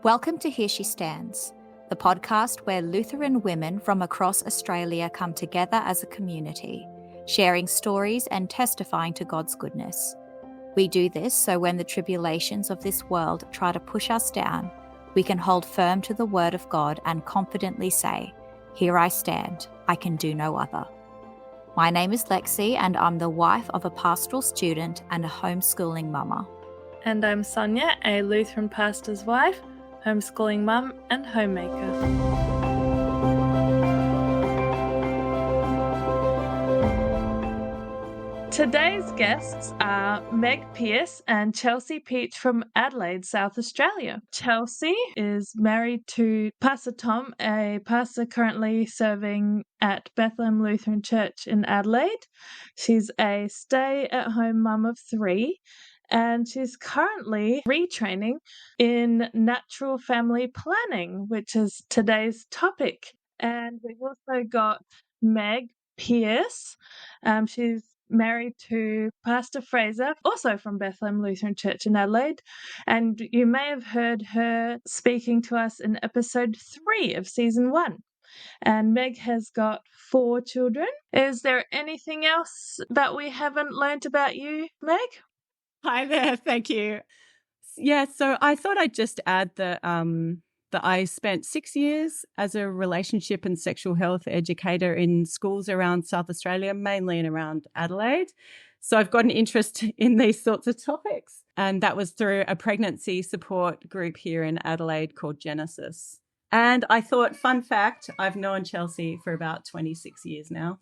Welcome to Here She Stands, the podcast where Lutheran women from across Australia come together as a community, sharing stories and testifying to God's goodness. We do this so when the tribulations of this world try to push us down, we can hold firm to the word of God and confidently say, "Here I stand, I can do no other." My name is Lexi and I'm the wife of a pastoral student and a homeschooling mama. And I'm Sonia, a Lutheran pastor's wife, homeschooling mum and homemaker. Today's guests are Meg Pearce and Chelsea Pietsch from Adelaide, South Australia. Chelsea is married to Pastor Tom, a pastor currently serving at Bethlehem Lutheran Church in Adelaide. She's a stay-at-home mum of 3. And she's currently retraining in natural family planning, which is today's topic. And we've also got Meg Pearce. She's married to Pastor Fraser, also from Bethlehem Lutheran Church in Adelaide. And you may have heard her speaking to us in episode 3 of season 1. And Meg has got 4 children. Is there anything else that we haven't learnt about you, Meg? Hi there, thank you. Yeah, so I thought I'd just add that I spent 6 years as a relationship and sexual health educator in schools around South Australia, mainly and around Adelaide. So I've got an interest in these sorts of topics. And that was through a pregnancy support group here in Adelaide called Genesis. And I thought, fun fact, I've known Chelsea for about 26 years now.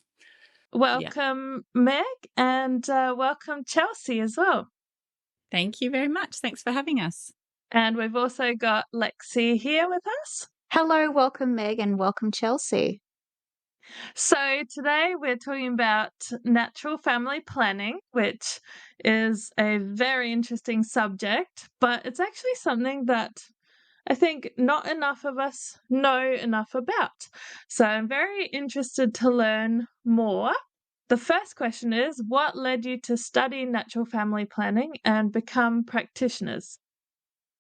Welcome, Meg, and welcome, Chelsea, as well. Thank you very much. Thanks for having us. And we've also got Lexi here with us. Hello, welcome Meg and welcome Chelsea. So today we're talking about natural family planning, which is a very interesting subject, but it's actually something that I think not enough of us know enough about. So I'm very interested to learn more. The first question is, what led you to study natural family planning and become practitioners?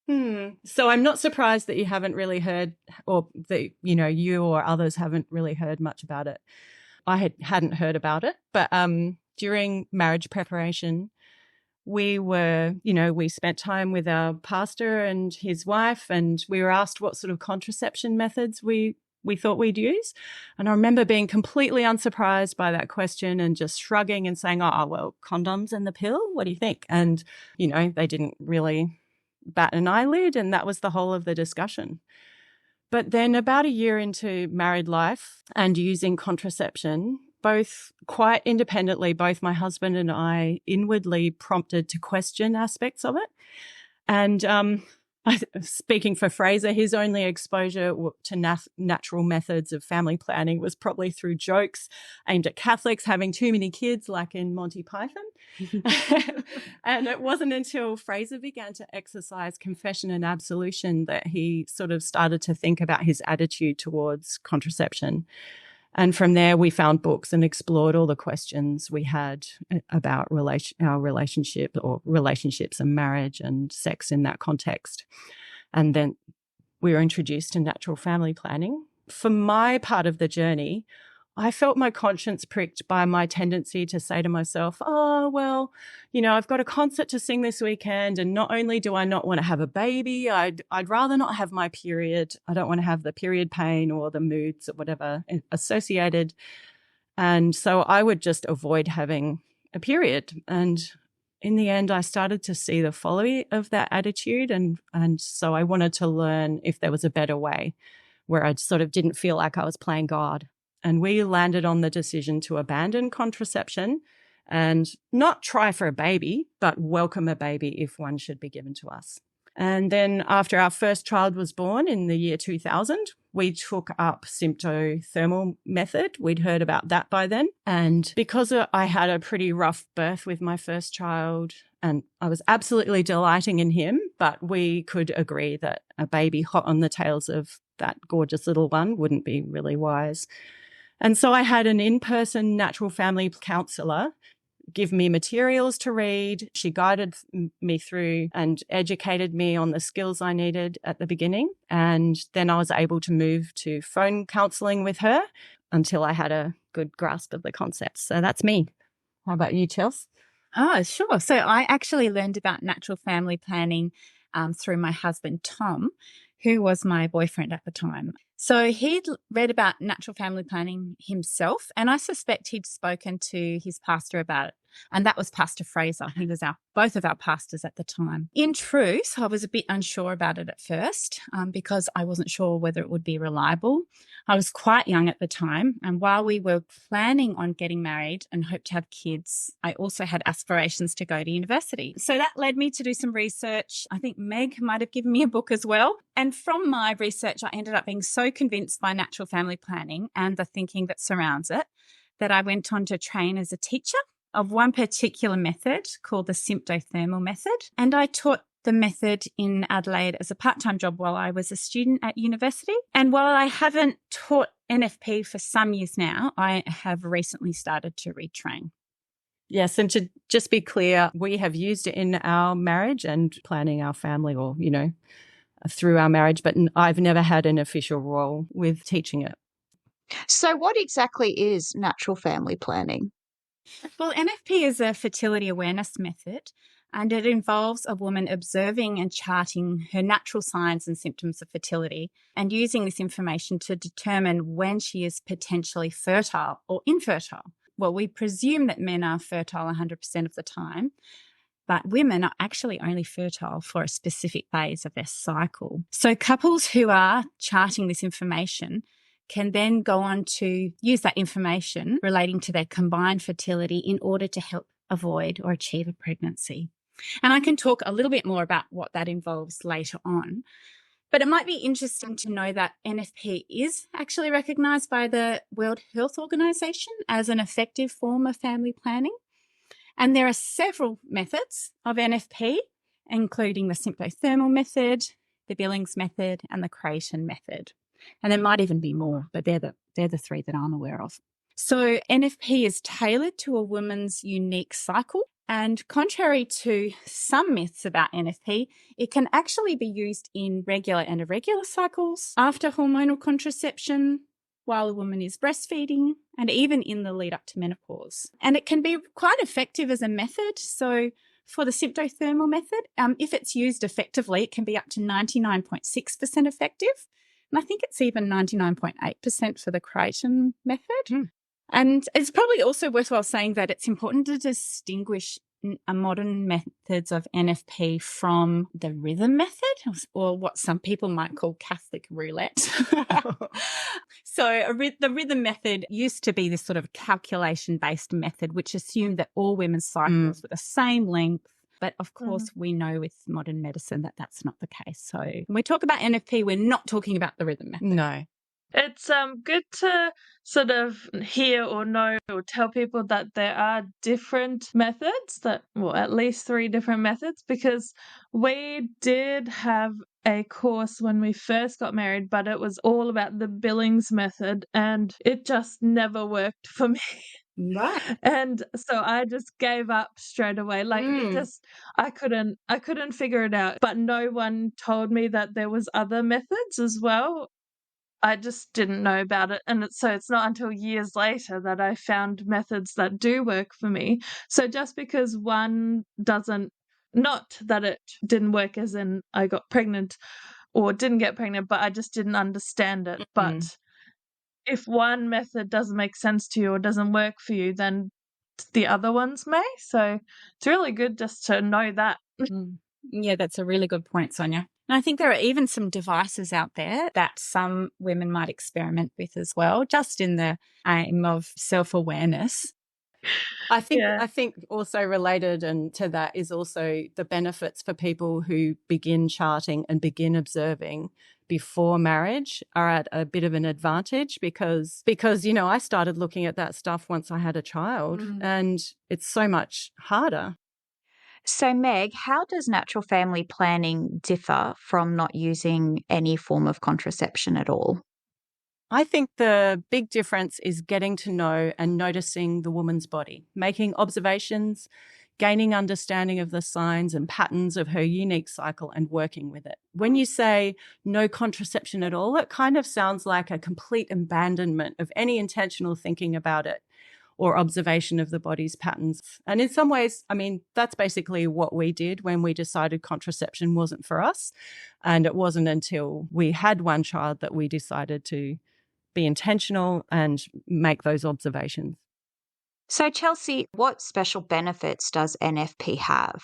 So I'm not surprised that you haven't really heard, or that, you or others haven't really heard much about it. I hadn't heard about it, but during marriage preparation, we spent time with our pastor and his wife, and we were asked what sort of contraception methods we thought we'd use. And I remember being completely unsurprised by that question and just shrugging and saying, oh, well, condoms and the pill, what do you think? And, they didn't really bat an eyelid, and that was the whole of the discussion. But then about a year into married life and using contraception, both quite independently, both my husband and I inwardly prompted to question aspects of it. And speaking for Fraser, his only exposure to natural methods of family planning was probably through jokes aimed at Catholics having too many kids, like in Monty Python. And it wasn't until Fraser began to exercise confession and absolution that he sort of started to think about his attitude towards contraception. And from there, we found books and explored all the questions we had about our relationship or relationships and marriage and sex in that context. And then we were introduced to natural family planning. For my part of the journey, I felt my conscience pricked by my tendency to say to myself, oh, well, I've got a concert to sing this weekend, and not only do I not want to have a baby, I'd rather not have my period. I don't want to have the period pain or the moods or whatever associated. And so I would just avoid having a period. And in the end, I started to see the folly of that attitude. And so I wanted to learn if there was a better way where I sort of didn't feel like I was playing God. And we landed on the decision to abandon contraception and not try for a baby, but welcome a baby if one should be given to us. And then after our first child was born in the year 2000, we took up symptothermal method. We'd heard about that by then. And because I had a pretty rough birth with my first child, and I was absolutely delighting in him, but we could agree that a baby hot on the tails of that gorgeous little one wouldn't be really wise. And so I had an in-person natural family counsellor give me materials to read. She guided me through and educated me on the skills I needed at the beginning. And then I was able to move to phone counselling with her until I had a good grasp of the concepts. So that's me. How about you, Chelsea? Oh, sure. So I actually learned about natural family planning through my husband, Tom, who was my boyfriend at the time. So he'd read about natural family planning himself, and I suspect he'd spoken to his pastor about it. And that was Pastor Fraser. He was both of our pastors at the time. In truth, I was a bit unsure about it at first because I wasn't sure whether it would be reliable. I was quite young at the time, and while we were planning on getting married and hoped to have kids, I also had aspirations to go to university. So that led me to do some research. I think Meg might have given me a book as well. And from my research, I ended up being so convinced by natural family planning and the thinking that surrounds it that I went on to train as a teacher of one particular method called the symptothermal method. And I taught the method in Adelaide as a part-time job while I was a student at university. And while I haven't taught NFP for some years now, I have recently started to retrain. Yes, and to just be clear, we have used it in our marriage and planning our family, or, through our marriage, but I've never had an official role with teaching it. So what exactly is natural family planning? Well, NFP is a fertility awareness method, and it involves a woman observing and charting her natural signs and symptoms of fertility and using this information to determine when she is potentially fertile or infertile. Well, we presume that men are fertile 100% of the time, but women are actually only fertile for a specific phase of their cycle. So couples who are charting this information can then go on to use that information relating to their combined fertility in order to help avoid or achieve a pregnancy. And I can talk a little bit more about what that involves later on. But it might be interesting to know that NFP is actually recognised by the World Health Organization as an effective form of family planning. And there are several methods of NFP, including the symptothermal method, the Billings method, and the Creighton method. And there might even be more, but they're the three that I'm aware of. So NFP is tailored to a woman's unique cycle. And contrary to some myths about NFP, it can actually be used in regular and irregular cycles, after hormonal contraception, while a woman is breastfeeding, and even in the lead up to menopause. And it can be quite effective as a method. So for the symptothermal method, if it's used effectively, it can be up to 99.6% effective. And I think it's even 99.8% for the Creighton method. And it's probably also worthwhile saying that it's important to distinguish modern methods of NFP from the rhythm method, or what some people might call Catholic roulette. So the rhythm method used to be this sort of calculation-based method, which assumed that all women's cycles were the same length. But of course, we know with modern medicine that that's not the case. So when we talk about NFP, we're not talking about the rhythm method. No. It's good to sort of hear or know or tell people that there are different methods, at least 3 different methods, because we did have a course when we first got married, but it was all about the Billings method, and it just never worked for me. Right. And so I just gave up straight away. I couldn't figure it out. But no one told me that there was other methods as well. I just didn't know about it. And it's not until years later that I found methods that do work for me. So just because one doesn't, not that it didn't work as in I got pregnant or didn't get pregnant, but I just didn't understand it. But if one method doesn't make sense to you or doesn't work for you, then the other ones may. So it's really good just to know that. Yeah, that's a really good point, Sonia. And I think there are even some devices out there that some women might experiment with as well, just in the aim of self-awareness. I think also related and to that is also the benefits for people who begin charting and begin observing before marriage are at a bit of an advantage because I started looking at that stuff once I had a child and it's so much harder. So, Meg, how does natural family planning differ from not using any form of contraception at all? I think the big difference is getting to know and noticing the woman's body, making observations, gaining understanding of the signs and patterns of her unique cycle and working with it. When you say no contraception at all, it kind of sounds like a complete abandonment of any intentional thinking about it or observation of the body's patterns. And in some ways, I mean, that's basically what we did when we decided contraception wasn't for us. And it wasn't until we had one child that we decided to be intentional and make those observations. So, Chelsea, what special benefits does NFP have?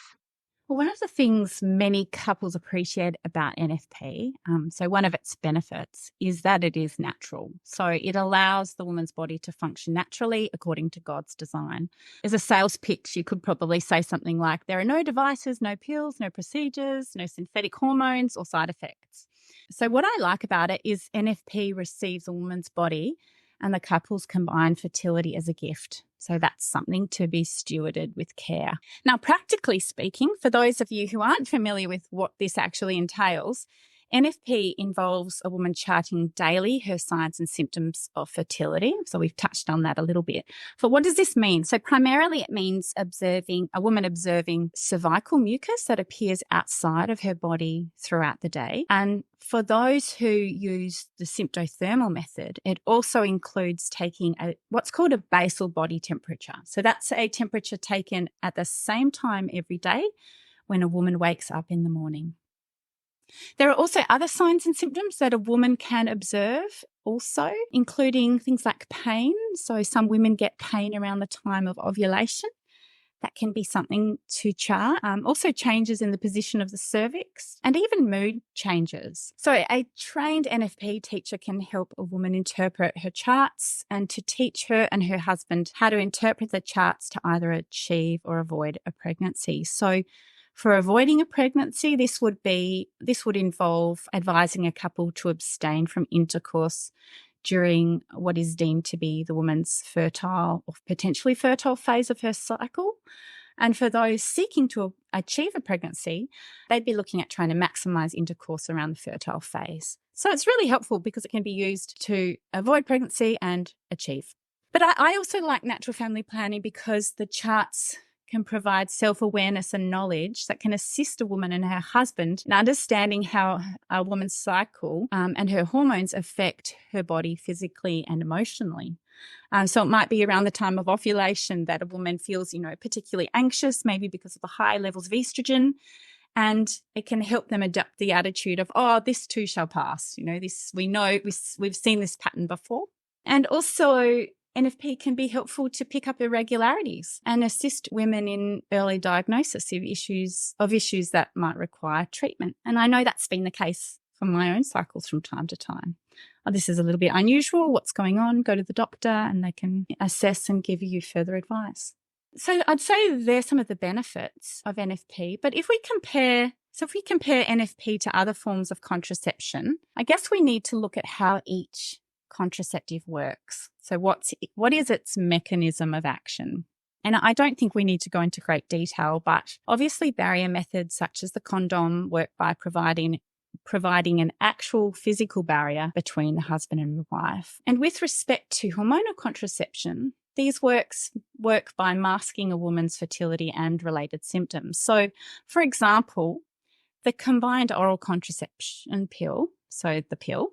Well, one of the things many couples appreciate about NFP, so one of its benefits is that it is natural. So it allows the woman's body to function naturally according to God's design. As a sales pitch, you could probably say something like, there are no devices, no pills, no procedures, no synthetic hormones or side effects. So what I like about it is NFP receives a woman's body and the couple's combined fertility as a gift. So that's something to be stewarded with care. Now, practically speaking, for those of you who aren't familiar with what this actually entails, NFP involves a woman charting daily her signs and symptoms of fertility. So we've touched on that a little bit. But what does this mean? So primarily it means a woman observing cervical mucus that appears outside of her body throughout the day. And for those who use the symptothermal method, it also includes taking what's called a basal body temperature. So that's a temperature taken at the same time every day when a woman wakes up in the morning. There are also other signs and symptoms that a woman can observe also, including things like pain. So some women get pain around the time of ovulation. That can be something to chart. Also changes in the position of the cervix and even mood changes. So a trained NFP teacher can help a woman interpret her charts and to teach her and her husband how to interpret the charts to either achieve or avoid a pregnancy. So for avoiding a pregnancy, this would involve advising a couple to abstain from intercourse during what is deemed to be the woman's fertile or potentially fertile phase of her cycle. And for those seeking to achieve a pregnancy, they'd be looking at trying to maximize intercourse around the fertile phase. So it's really helpful because it can be used to avoid pregnancy and achieve. But I also like natural family planning because the charts can provide self-awareness and knowledge that can assist a woman and her husband in understanding how a woman's cycle and her hormones affect her body physically and emotionally. So it might be around the time of ovulation that a woman feels, particularly anxious, maybe because of the high levels of estrogen, and it can help them adopt the attitude of, oh, this too shall pass. We've seen this pattern before. And also, NFP can be helpful to pick up irregularities and assist women in early diagnosis of issues that might require treatment. And I know that's been the case for my own cycles from time to time. Oh, this is a little bit unusual. What's going on? Go to the doctor and they can assess and give you further advice. So I'd say there's some of the benefits of NFP. But if we compare NFP to other forms of contraception, I guess we need to look at how each contraceptive works. So what is its mechanism of action? And I don't think we need to go into great detail, but obviously barrier methods such as the condom work by providing an actual physical barrier between the husband and the wife. And with respect to hormonal contraception, these work by masking a woman's fertility and related symptoms. So, for example, the combined oral contraception pill, so the pill,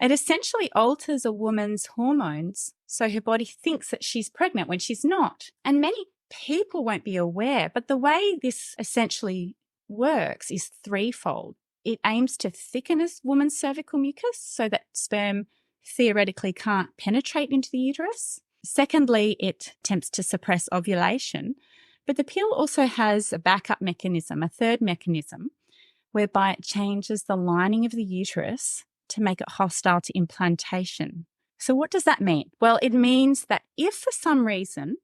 it essentially alters a woman's hormones so her body thinks that she's pregnant when she's not. And many people won't be aware, but the way this essentially works is threefold. It aims to thicken a woman's cervical mucus so that sperm theoretically can't penetrate into the uterus. Secondly, it attempts to suppress ovulation. But the pill also has a backup mechanism, a third mechanism, whereby it changes the lining of the uterus to make it hostile to implantation. So what does that mean? Well, it means that if for some reason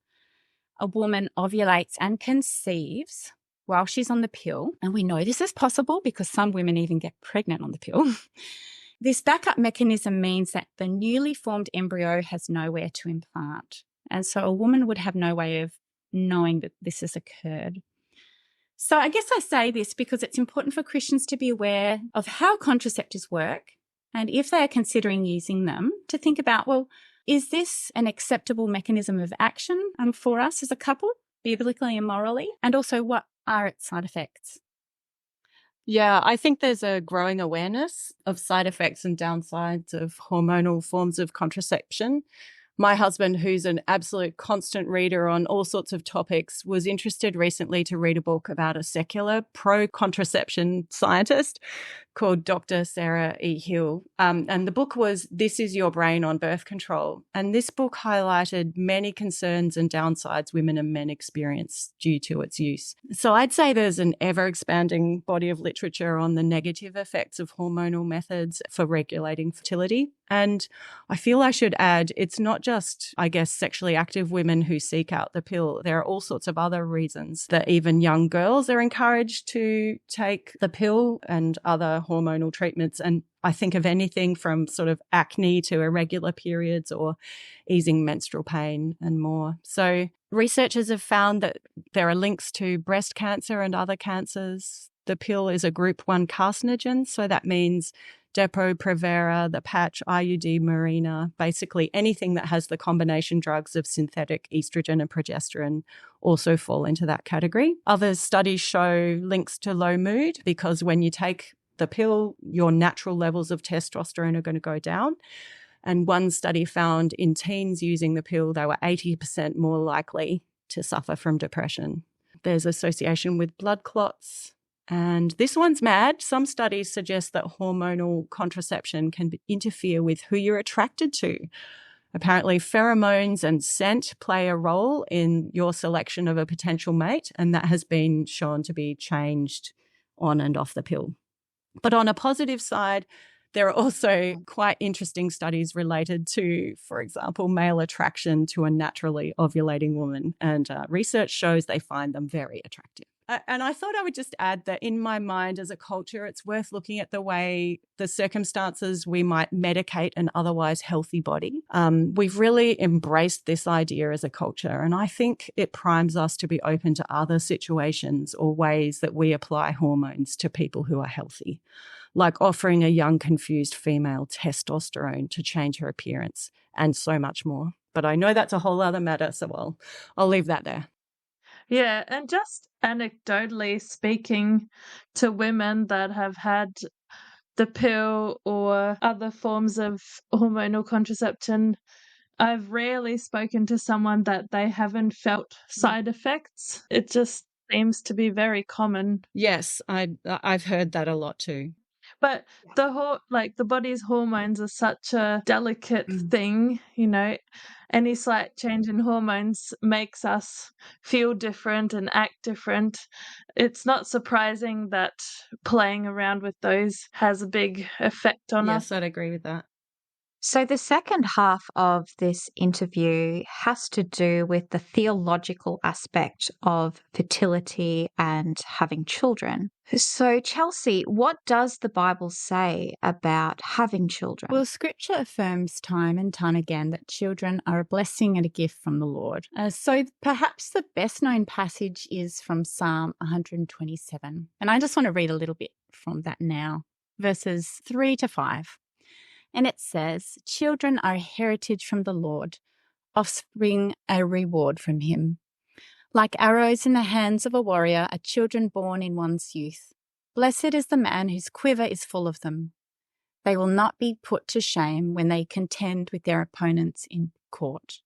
a woman ovulates and conceives while she's on the pill, and we know this is possible because some women even get pregnant on the pill, this backup mechanism means that the newly formed embryo has nowhere to implant. And so a woman would have no way of knowing that this has occurred. So I guess I say this because it's important for Christians to be aware of how contraceptives work And if they are considering using them, to think about, well, is this an acceptable mechanism of action for us as a couple, biblically and morally? And also, what are its side effects? Yeah, I think there's a growing awareness of side effects and downsides of hormonal forms of contraception. My husband, who's an absolute constant reader on all sorts of topics, was interested recently to read a book about a secular pro-contraception scientist called Dr. Sarah E. Hill. And the book was This Is Your Brain on Birth Control. And this book highlighted many concerns and downsides women and men experience due to its use. So I'd say there's an ever-expanding body of literature on the negative effects of hormonal methods for regulating fertility. And I feel I should add, it's not just, I guess, sexually active women who seek out the pill. There are all sorts of other reasons that even young girls are encouraged to take the pill and other hormonal treatments. And I think of anything from sort of acne to irregular periods or easing menstrual pain and more. So researchers have found that there are links to breast cancer and other cancers. The pill is a group 1 carcinogen, so that means Depo-Provera, the patch, IUD, Mirena, basically anything that has the combination drugs of synthetic estrogen and progesterone also fall into that category. Other studies show links to low mood because when you take the pill, your natural levels of testosterone are going to go down. And one study found in teens using the pill, they were 80% more likely to suffer from depression. There's association with blood clots. And this one's mad. Some studies suggest that hormonal contraception can interfere with who you're attracted to. Apparently, pheromones and scent play a role in your selection of a potential mate, and that has been shown to be changed on and off the pill. But on a positive side, there are also quite interesting studies related to, for example, male attraction to a naturally ovulating woman, and research shows they find them very attractive. And I thought I would just add that in my mind as a culture, it's worth looking at the way the circumstances we might medicate an otherwise healthy body. We've really embraced this idea as a culture, and I think it primes us to be open to other situations or ways that we apply hormones to people who are healthy, like offering a young, confused female testosterone to change her appearance and so much more. But I know that's a whole other matter, so I'll leave that there. Yeah, and just anecdotally speaking to women that have had the pill or other forms of hormonal contraception, I've rarely spoken to someone that they haven't felt side effects. It just seems to be very common. Yes, I've heard that a lot too. But the body's hormones are such a delicate thing, you know. Any slight change in hormones makes us feel different and act different. It's not surprising that playing around with those has a big effect on us. Yes, I'd agree with that. So, the second half of this interview has to do with the theological aspect of fertility and having children. So, Chelsea, what does the Bible say about having children? Well, Scripture affirms time and time again that children are a blessing and a gift from the Lord. So perhaps the best known passage is from Psalm 127. And I just want to read a little bit from that now, verses 3 to 5. And it says, "Children are a heritage from the Lord, offspring a reward from him. Like arrows in the hands of a warrior are children born in one's youth. Blessed is the man whose quiver is full of them. They will not be put to shame when they contend with their opponents in court."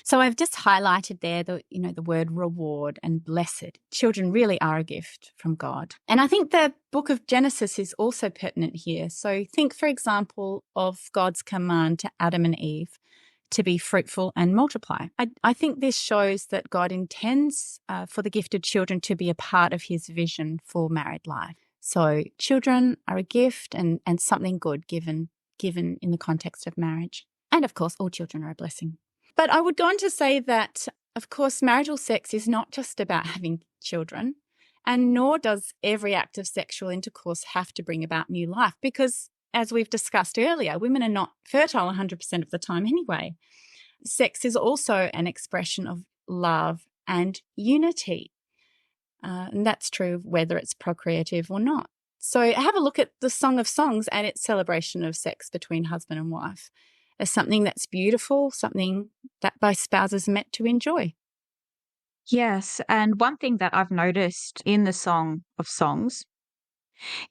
So I've just highlighted there the word reward and blessed. Children really are a gift from God. And I think the book of Genesis is also pertinent here. So think, for example, of God's command to Adam and Eve to be fruitful and multiply. I think this shows that God intends for the gifted children to be a part of his vision for married life. So children are a gift and something good given in the context of marriage. And of course, all children are a blessing. But I would go on to say that, of course, marital sex is not just about having children, and nor does every act of sexual intercourse have to bring about new life, because, as we've discussed earlier, women are not fertile 100% of the time anyway. Sex is also an expression of love and unity, and that's true whether it's procreative or not. So have a look at the Song of Songs and its celebration of sex between husband and wife as something that's beautiful, something that both spouses are meant to enjoy. Yes, and one thing that I've noticed in the Song of Songs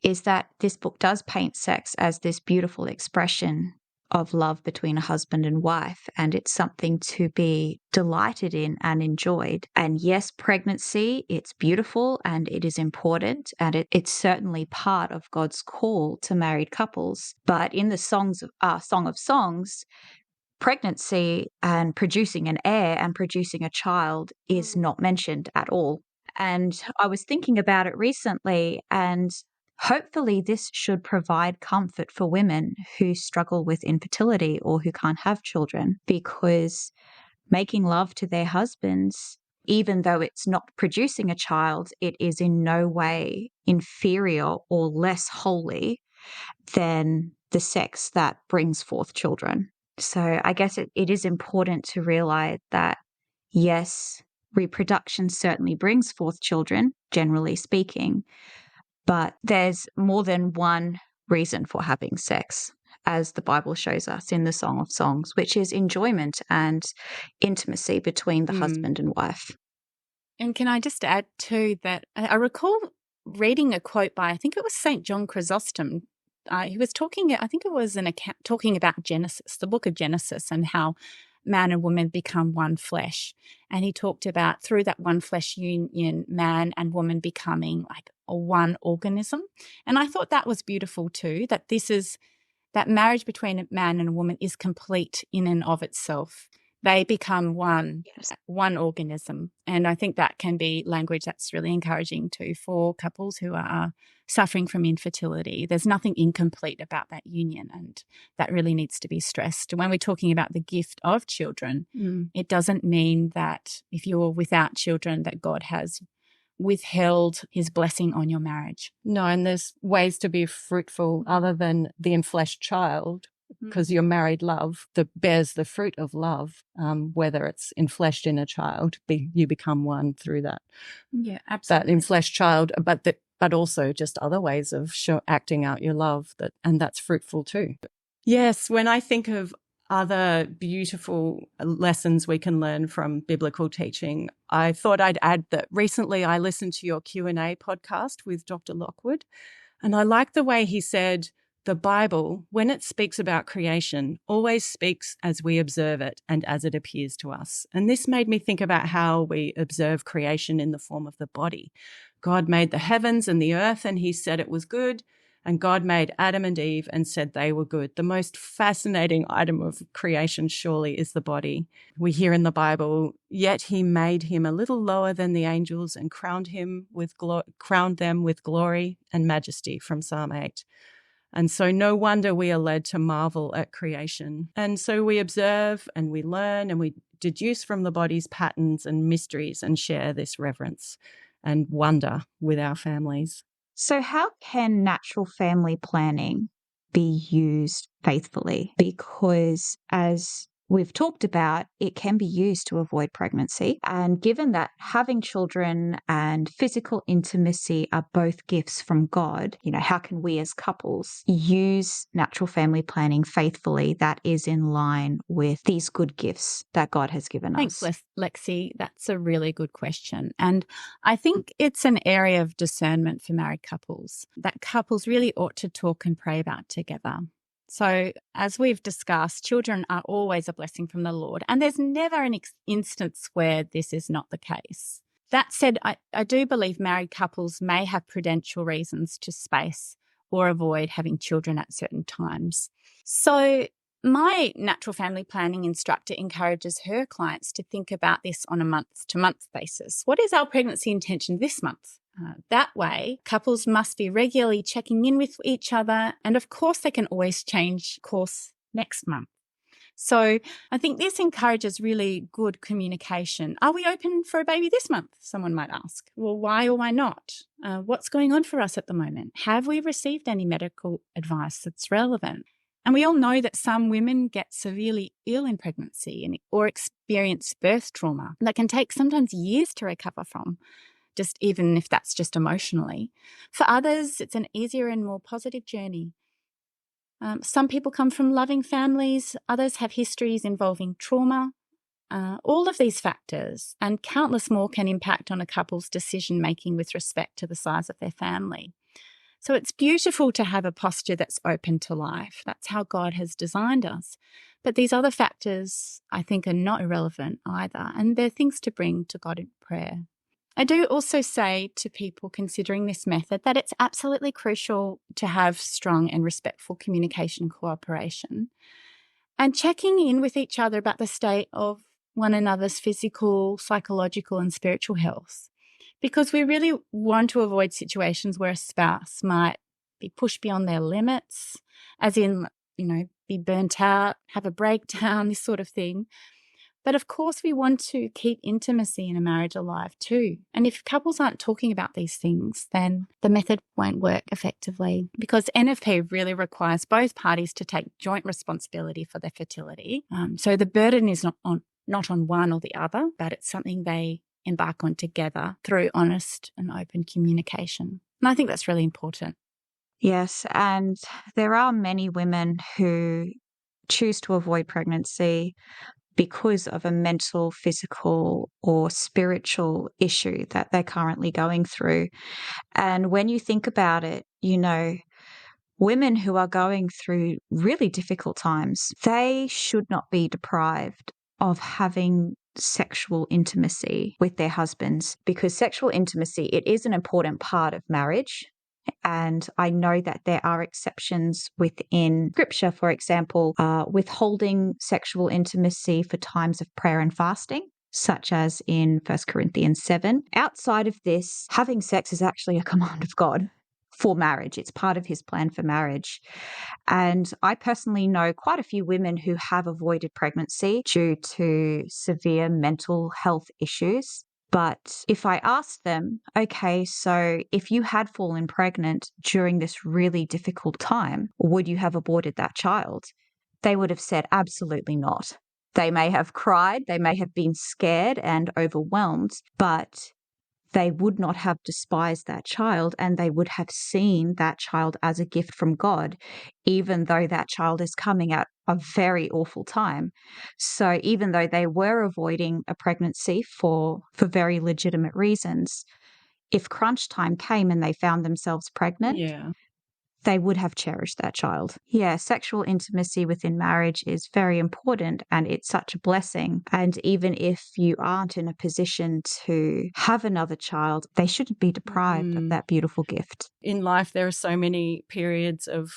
is that this book does paint sex as this beautiful expression of love between a husband and wife, and it's something to be delighted in and enjoyed. And yes, pregnancy, it's beautiful and it is important, and it's certainly part of God's call to married couples. But in the Song of Songs, pregnancy and producing an heir and producing a child is not mentioned at all. And I was thinking about it recently, and hopefully this should provide comfort for women who struggle with infertility or who can't have children, because making love to their husbands, even though it's not producing a child, it is in no way inferior or less holy than the sex that brings forth children. So I guess it is important to realize that, yes, reproduction certainly brings forth children, generally speaking, but there's more than one reason for having sex, as the Bible shows us in the Song of Songs, which is enjoyment and intimacy between the husband and wife. And can I just add too that I recall reading a quote by, I think it was St. John Chrysostom. He was talking, I think it was an account talking about Genesis, the book of Genesis, and how man and woman become one flesh. And he talked about through that one flesh union, man and woman becoming like a one organism. And I thought that was beautiful too, that that marriage between a man and a woman is complete in and of itself. They become one organism. And I think that can be language that's really encouraging too for couples who are suffering from infertility. There's nothing incomplete about that union, and that really needs to be stressed. When we're talking about the gift of children, it doesn't mean that if you're without children that God has withheld his blessing on your marriage. No, and there's ways to be fruitful other than the enfleshed child, because your married love that bears the fruit of love, whether it's enfleshed in a child, you become one through that. Yeah, absolutely. That enfleshed child, but also just other ways of acting out your love, and that's fruitful too. Yes, when I think of other beautiful lessons we can learn from biblical teaching, I thought I'd add that recently I listened to your Q&A podcast with Dr. Lockwood, and I like the way he said, the Bible, when it speaks about creation, always speaks as we observe it and as it appears to us. And this made me think about how we observe creation in the form of the body. God made the heavens and the earth, and he said it was good. And God made Adam and Eve and said they were good. The most fascinating item of creation surely is the body. We hear in the Bible, yet he made him a little lower than the angels and crowned them with glory and majesty, from Psalm 8. And so no wonder we are led to marvel at creation. And so we observe and we learn and we deduce from the body's patterns and mysteries and share this reverence and wonder with our families. So how can natural family planning be used faithfully? Because as we've talked about, it can be used to avoid pregnancy. And given that having children and physical intimacy are both gifts from God, how can we as couples use natural family planning faithfully that is in line with these good gifts that God has given us? Thanks, Lexi. That's a really good question. And I think it's an area of discernment for married couples that couples really ought to talk and pray about together. So as we've discussed, children are always a blessing from the Lord, and there's never an instance where this is not the case. That said, I do believe married couples may have prudential reasons to space or avoid having children at certain times. So my natural family planning instructor encourages her clients to think about this on a month-to-month basis. What is our pregnancy intention this month? That way, couples must be regularly checking in with each other, and of course they can always change course next month. So I think this encourages really good communication. Are we open for a baby this month? Someone might ask. Well, why or why not? What's going on for us at the moment? Have we received any medical advice that's relevant? And we all know that some women get severely ill in pregnancy or experience birth trauma that can take sometimes years to recover from. just even if that's just emotionally. For others, it's an easier and more positive journey. Some people come from loving families, others have histories involving trauma. All of these factors and countless more can impact on a couple's decision-making with respect to the size of their family. So it's beautiful to have a posture that's open to life. That's how God has designed us. But these other factors, I think, are not irrelevant either, and they're things to bring to God in prayer. I do also say to people considering this method that it's absolutely crucial to have strong and respectful communication and cooperation, and checking in with each other about the state of one another's physical, psychological, and spiritual health. Because we really want to avoid situations where a spouse might be pushed beyond their limits, as in, be burnt out, have a breakdown, this sort of thing. But of course, we want to keep intimacy in a marriage alive too. And if couples aren't talking about these things, then the method won't work effectively, because NFP really requires both parties to take joint responsibility for their fertility. So the burden is not on one or the other, but it's something they embark on together through honest and open communication. And I think that's really important. Yes, and there are many women who choose to avoid pregnancy because of a mental, physical, or spiritual issue that they're currently going through. And when you think about it, women who are going through really difficult times, they should not be deprived of having sexual intimacy with their husbands, because sexual intimacy, it is an important part of marriage. And I know that there are exceptions within Scripture, for example, withholding sexual intimacy for times of prayer and fasting, such as in 1 Corinthians 7. Outside of this, having sex is actually a command of God for marriage. It's part of his plan for marriage. And I personally know quite a few women who have avoided pregnancy due to severe mental health issues. But if I asked them, okay, so if you had fallen pregnant during this really difficult time, would you have aborted that child? They would have said absolutely not. They may have cried, they may have been scared and overwhelmed, but they would not have despised that child, and they would have seen that child as a gift from God, even though that child is coming at a very awful time. So even though they were avoiding a pregnancy for very legitimate reasons, if crunch time came and they found themselves pregnant, they would have cherished that child. Yeah, sexual intimacy within marriage is very important, and it's such a blessing. And even if you aren't in a position to have another child, they shouldn't be deprived of that beautiful gift. In life, there are so many periods of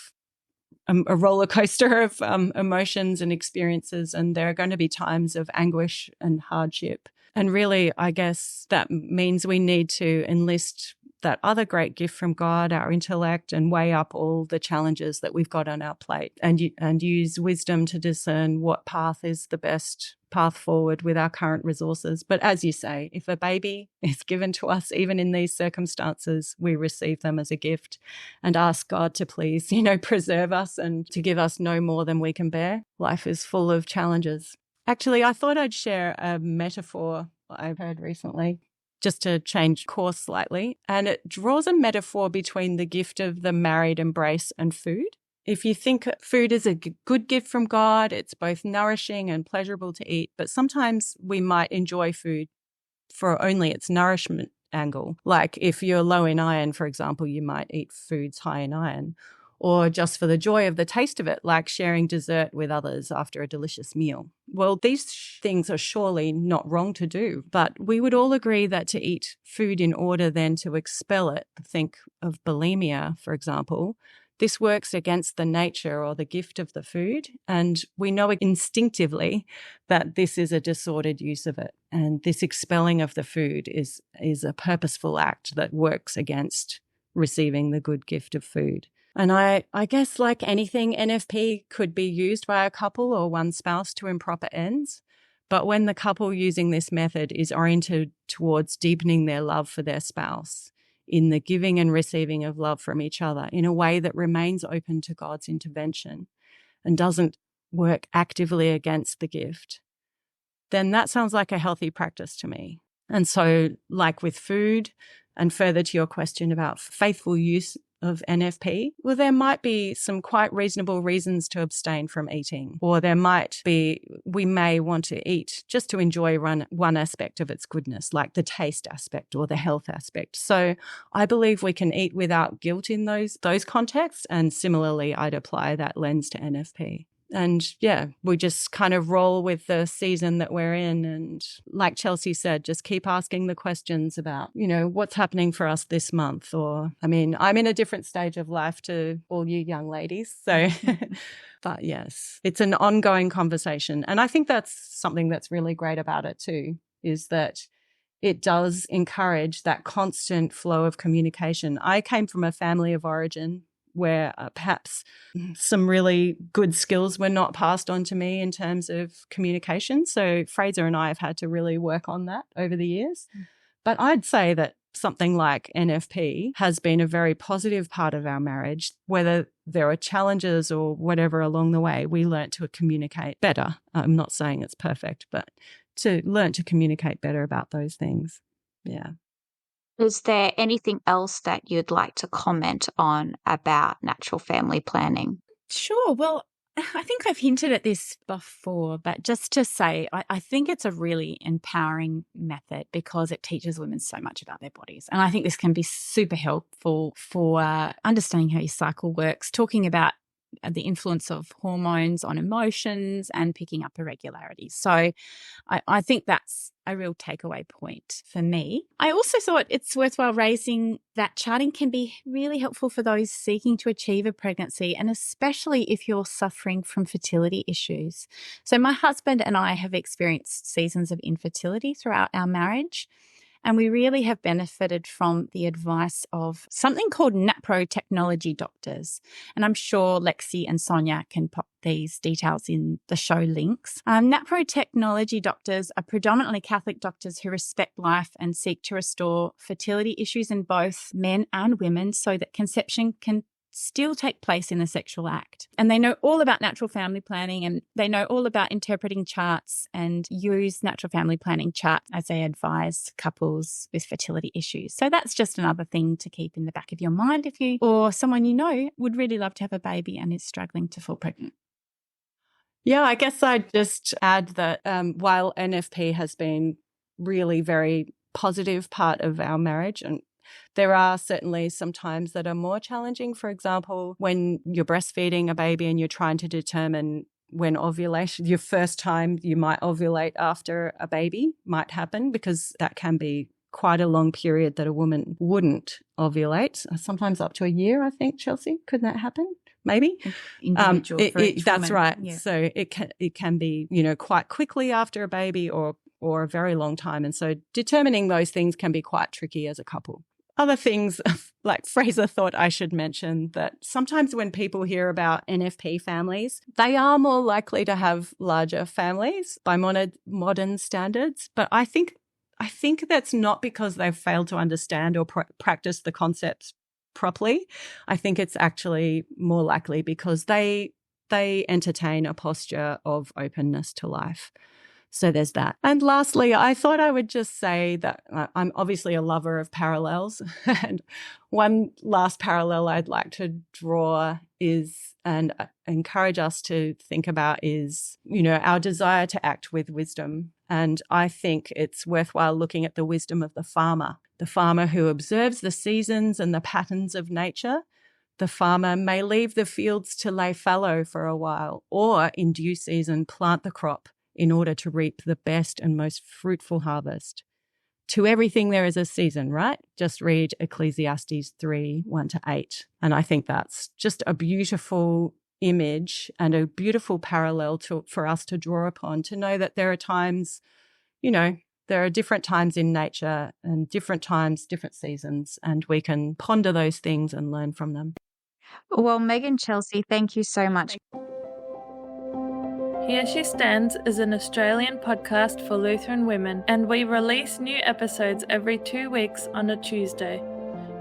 a roller coaster of emotions and experiences, and there are going to be times of anguish and hardship. And really, I guess that means we need to enlist that other great gift from God, our intellect, and weigh up all the challenges that we've got on our plate, and use wisdom to discern what path is the best path forward with our current resources. But as you say, if a baby is given to us, even in these circumstances, we receive them as a gift and ask God to please, preserve us and to give us no more than we can bear. Life is full of challenges. Actually, I thought I'd share a metaphor I've heard recently, just to change course slightly. And it draws a metaphor between the gift of the married embrace and food. If you think food is a good gift from God, it's both nourishing and pleasurable to eat, but sometimes we might enjoy food for only its nourishment angle. Like if you're low in iron, for example, you might eat foods high in iron, or just for the joy of the taste of it, like sharing dessert with others after a delicious meal. Well, these things are surely not wrong to do, but we would all agree that to eat food in order then to expel it, think of bulimia, for example, this works against the nature or the gift of the food, and we know instinctively that this is a disordered use of it, and this expelling of the food is a purposeful act that works against receiving the good gift of food. And I guess like anything, NFP could be used by a couple or one spouse to improper ends. But when the couple using this method is oriented towards deepening their love for their spouse in the giving and receiving of love from each other in a way that remains open to God's intervention and doesn't work actively against the gift, then that sounds like a healthy practice to me. And so, like with food, and further to your question about faithful use of NFP, well, there might be some quite reasonable reasons to abstain from eating, or we may want to eat just to enjoy one aspect of its goodness, like the taste aspect or the health aspect. So I believe we can eat without guilt in those contexts. And similarly, I'd apply that lens to NFP. And yeah, we just kind of roll with the season that we're in. And like Chelsea said, just keep asking the questions about, what's happening for us this month. Or, I'm in a different stage of life to all you young ladies. So, but yes, it's an ongoing conversation. And I think that's something that's really great about it too, is that it does encourage that constant flow of communication. I came from a family of origin where perhaps some really good skills were not passed on to me in terms of communication. So Fraser and I have had to really work on that over the years. But I'd say that something like NFP has been a very positive part of our marriage. Whether there are challenges or whatever along the way, we learnt to communicate better. I'm not saying it's perfect, but to learn to communicate better about those things. Yeah. Is there anything else that you'd like to comment on about natural family planning? Sure. Well, I think I've hinted at this before, but just to say, I think it's a really empowering method because it teaches women so much about their bodies. And I think this can be super helpful for understanding how your cycle works, talking about the influence of hormones on emotions and picking up irregularities. So I think that's a real takeaway point for me. I also thought it's worthwhile raising that charting can be really helpful for those seeking to achieve a pregnancy, and especially if you're suffering from fertility issues. So my husband and I have experienced seasons of infertility throughout our marriage, and we really have benefited from the advice of something called NAPRO technology doctors. And I'm sure Lexi and Sonia can pop these details in the show links. NAPRO technology doctors are predominantly Catholic doctors who respect life and seek to restore fertility issues in both men and women so that conception can still take place in the sexual act. And they know all about natural family planning, and they know all about interpreting charts and use natural family planning chart as they advise couples with fertility issues. So that's just another thing to keep in the back of your mind if you or someone you know would really love to have a baby and is struggling to fall pregnant. Yeah, I guess I'd just add that while NFP has been really very positive part of our marriage, and there are certainly some times that are more challenging. For example, when you're breastfeeding a baby and you're trying to determine when ovulation, your first time you might ovulate after a baby might happen, because that can be quite a long period that a woman wouldn't ovulate, sometimes up to a year, I think, Chelsea. Could that happen? Maybe. Individual for each that's woman. right. Yeah. So it can be, quite quickly after a baby or a very long time. And so determining those things can be quite tricky as a couple. Other things, like Fraser thought I should mention, that sometimes when people hear about NFP families, they are more likely to have larger families by modern standards. But I think that's not because they've failed to understand or practice the concepts properly. I think it's actually more likely because they entertain a posture of openness to life. So there's that. And lastly, I thought I would just say that I'm obviously a lover of parallels. And one last parallel I'd like to draw is, and encourage us to think about, is, our desire to act with wisdom. And I think it's worthwhile looking at the wisdom of the farmer who observes the seasons and the patterns of nature. The farmer may leave the fields to lay fallow for a while, or in due season plant the crop in order to reap the best and most fruitful harvest. To everything there is a season, right? Just read Ecclesiastes 3:1-8. And I think that's just a beautiful image and a beautiful parallel for us to draw upon, to know that there are times, there are different times in nature and different times, different seasons, and we can ponder those things and learn from them. Well, Meg and Chelsea, thank you so much. Here She Stands is an Australian podcast for Lutheran women, and we release new episodes every 2 weeks on a Tuesday.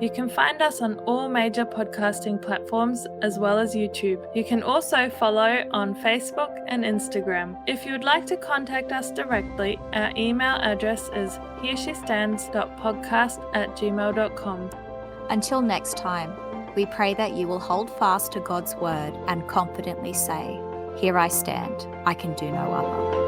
You can find us on all major podcasting platforms as well as YouTube. You can also follow on Facebook and Instagram. If you would like to contact us directly, our email address is hereshestands.podcast@gmail.com. Until next time, we pray that you will hold fast to God's word and confidently say, "Here I stand, I can do no other."